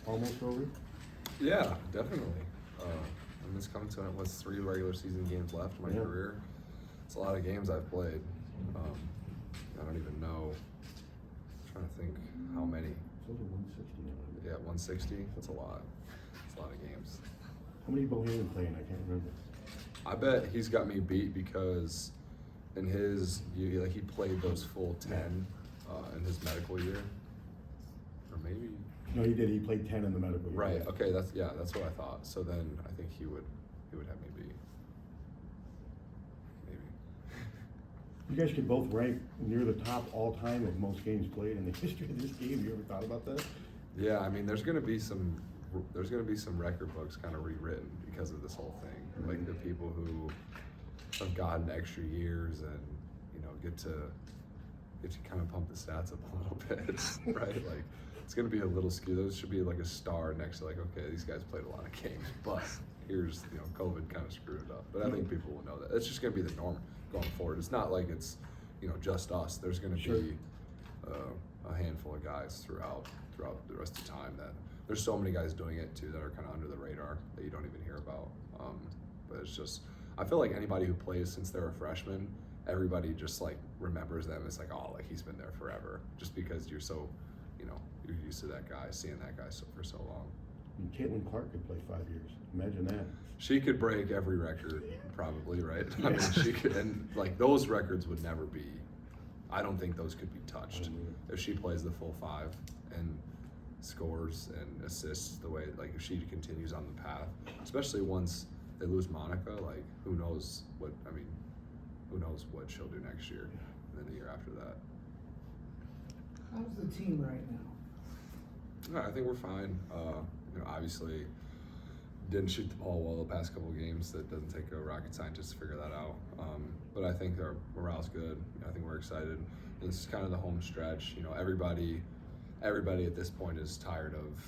almost over? Yeah, definitely. And this comes to it was 3 regular season games left in my career. It's a lot of games I've played. I don't even know. I'm trying to think how many. It's over 160 now. Yeah, 160. That's a lot. It's a lot of games. How many Bohannon playing? I can't remember. I bet he's got me beat because in his like he played those full 10 in his medical year, or maybe. No, he did. He played 10 in the medical year. Right. Okay. That's what I thought. So then I think he would have me beat. Maybe. You guys could both rank near the top all time of most games played in the history of this game. You ever thought about that? Yeah. I mean, there's gonna be some record books kind of rewritten because of this whole thing. Like the people who have gotten extra years and get to kind of pump the stats up a little bit, right? Like. It's going to be a little skewed. Those should be like a star next to like, okay, these guys played a lot of games, but here's, COVID kind of screwed it up. But I think people will know that. It's just going to be the norm going forward. It's not like it's, just us. There's going to be a handful of guys throughout the rest of the time that there's so many guys doing it too that are kind of under the radar that you don't even hear about. But it's just, I feel like anybody who plays since they're a freshman, everybody just like remembers them. It's like, oh, like he's been there forever just because you're so, you're used to that guy, seeing that guy for so long. And Caitlin Clark could play 5 years. Imagine that. She could break every record, probably, right? I mean, she could, and like those records would never be. I don't think those could be touched if she plays the full 5 and scores and assists the way, like if she continues on the path, especially once they lose Monica. Like who knows what she'll do next year and then the year after that. How's the team right now? Yeah, I think we're fine. Obviously, didn't shoot the ball well the past couple of games. That doesn't take a rocket scientist to figure that out. But I think our morale's good. I think we're excited. This is kind of the home stretch. Everybody at this point is tired of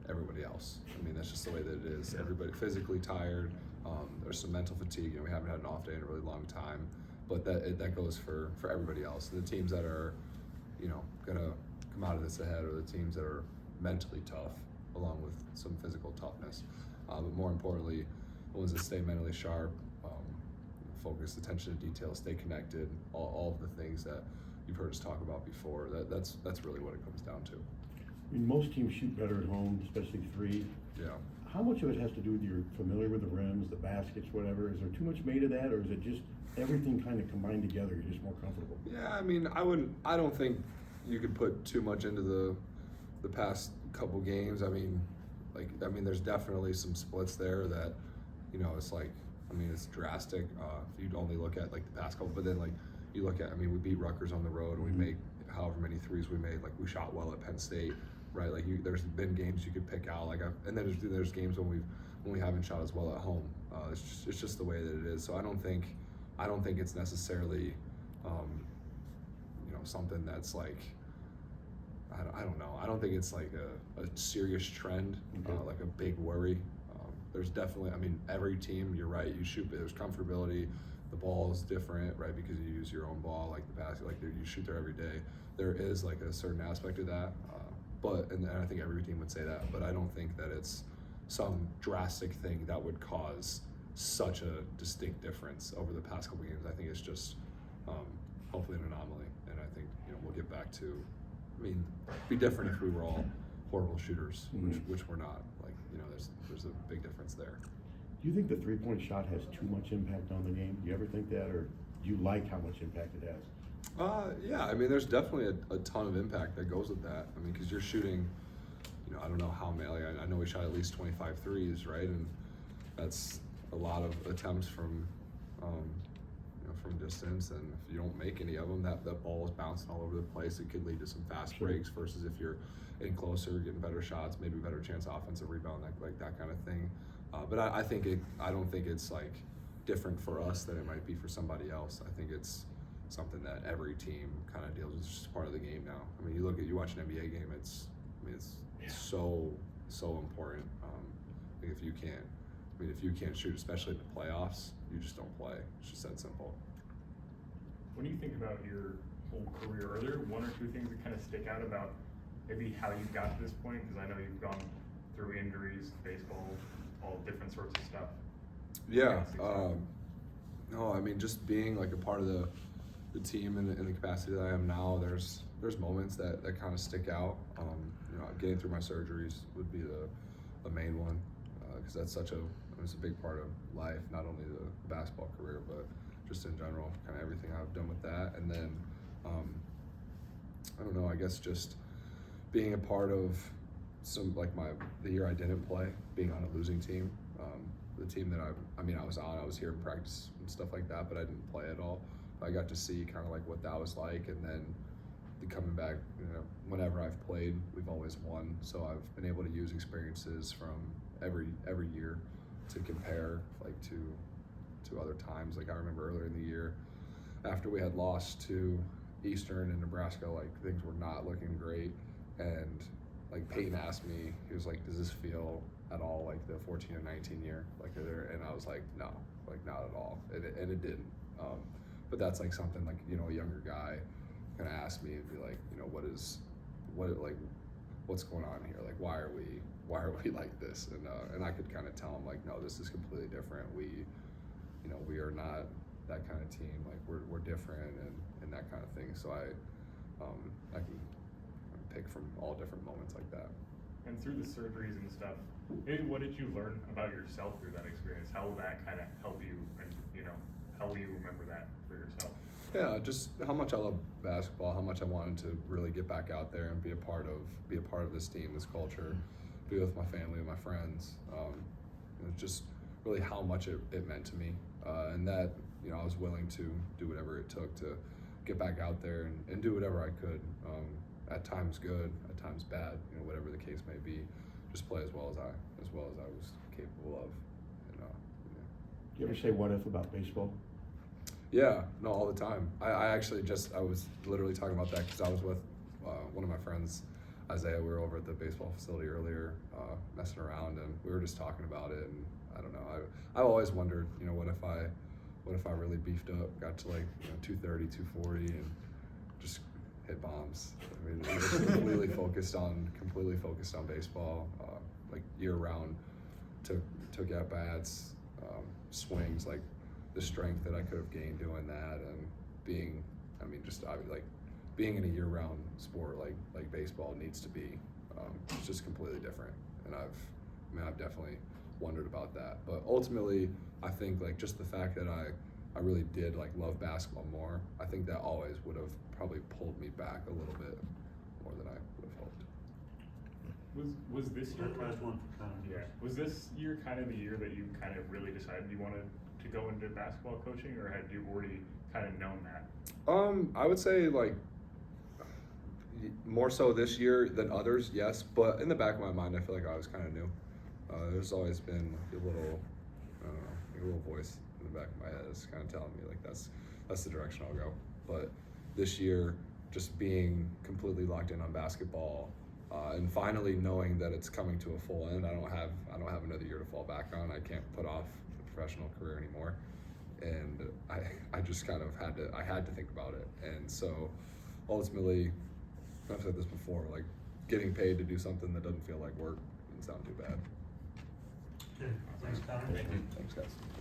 everybody else. I mean, that's just the way that it is. Everybody physically tired. There's some mental fatigue. We haven't had an off day in a really long time. But that goes for everybody else. The teams that are, gonna come out of this ahead are the teams that are mentally tough, along with some physical toughness. But more importantly, the ones that stay mentally sharp, focus, attention to detail, stay connected, all of the things that you've heard us talk about before. That's really what it comes down to. I mean, most teams shoot better at home, especially 3. Yeah. How much of it has to do with you're familiar with the rims, the baskets, whatever? Is there too much made of that, or is it just everything kind of combined together? You're just more comfortable? Yeah, I mean, I don't think you could put too much into the past couple games. I mean, there's definitely some splits there that, it's like, it's drastic. If you only look at like the past couple, but then like you look at, we beat Rutgers on the road and we make however many threes we made. Like we shot well at Penn State, right? Like there's been games you could pick out. And then there's games when we haven't shot as well at home. It's just the way that it is. So I don't think it's necessarily, something that's like, I don't know. I don't think it's like a serious trend, like a big worry. There's definitely, every team, you're right, you shoot, there's comfortability. The ball is different, right? Because you use your own ball, like the basket, like you shoot there every day. There is like a certain aspect of that. And I think every team would say that, but I don't think that it's some drastic thing that would cause such a distinct difference over the past couple games. I think it's just hopefully an anomaly, and I think we'll get back to. It'd be different if we were all horrible shooters, which we're not. Like there's a big difference there. Do you think the 3-point shot has too much impact on the game? Do you ever think that, or do you like how much impact it has? Yeah, there's definitely a ton of impact that goes with that. Because you're shooting, I don't know how many. I know we shot at least 25 threes, right? And that's a lot of attempts from distance. And if you don't make any of them, that ball is bouncing all over the place. It could lead to some fast breaks versus if you're in closer, getting better shots, maybe a better chance of offensive rebound, like that kind of thing. But I don't think it's like different for us than it might be for somebody else. I think it's something that every team kind of deals with. It's just part of the game now. You watch an NBA game. It's so important. If you can't shoot, especially in the playoffs, you just don't play. It's just that simple. When you think about your whole career, are there 1 or 2 things that kind of stick out about maybe how you got to this point? Because I know you've gone through injuries, baseball, all different sorts of stuff? Yeah. Yes, No, I mean, just being like a part of the team in the capacity that I am now, there's moments that kind of stick out. You know, getting through my surgeries would be the main one, because that's it's a big part of life, not only the basketball career, but just in general, kind of everything I've done with that. And then, I don't know, I guess just being a part of the year I didn't play, being on a losing team, the team that I was on, I was here in practice and stuff like that, but I didn't play at all. I got to see kind of like what that was like, and then coming back, you know, whenever I've played, we've always won. So I've been able to use experiences from every year to compare like to other times. Like I remember earlier in the year, after we had lost to Eastern and Nebraska, like things were not looking great, and like Peyton asked me, he was like, "Does this feel at all like the 14 and 19 year?" And I was like, "No, like not at all," and it didn't. But that's like something like, you know, a younger guy kind of ask me and be like, you know, what's going on here? Like, why are we like this? And I could kind of tell him like, no, this is completely different. We are not that kind of team. Like we're different and that kind of thing. So I can pick from all different moments like that. And through the surgeries and stuff, maybe what did you learn about yourself through that experience? How will that kind of help you, and you know, how will you remember that for yourself? Yeah, just how much I love basketball, how much I wanted to really get back out there and be a part of this team, this culture, be with my family and my friends. Just really how much it meant to me, and that, you know, I was willing to do whatever it took to get back out there and do whatever I could. At times good, at times bad, you know, whatever the case may be. Just play as well as I was capable of. And, Do you ever say what if about baseball? Yeah, no, all the time. I was literally talking about that because I was with one of my friends, Isaiah. We were over at the baseball facility earlier, messing around, and we were just talking about it. And I don't know, I've always wondered, you know, what if I really beefed up, got to like, you know, 230, 240, and just hit bombs. I mean, it was completely focused on baseball, like year round. Took at bats, swings, like the strength that I could have gained doing that, and being in a year round sport like baseball needs to be. It's just completely different, and I've definitely wondered about that. But ultimately, I think like just the fact that I really did like love basketball more, I think that always would have probably pulled me back a little bit more than I would have hoped. Was this year Last one for Connor. Yeah. Was this year kind of the year that you kind of really decided you wanted to go into basketball coaching, or had you already kind of known that? I would say like more so this year than others, yes. But in the back of my mind, I feel like I was kind of new. There's always been a little, I don't know, a little voice in the back of my head that's kind of telling me like that's the direction I'll go. But this year, just being completely locked in on basketball, and finally knowing that it's coming to a full end. I don't have another year to fall back on. I can't put off the professional career anymore, and I just kind of had to think about it. And so ultimately, I've said this before, like getting paid to do something that doesn't feel like work doesn't sound too bad. Okay, thanks, Connor. Thank you. Thanks, guys.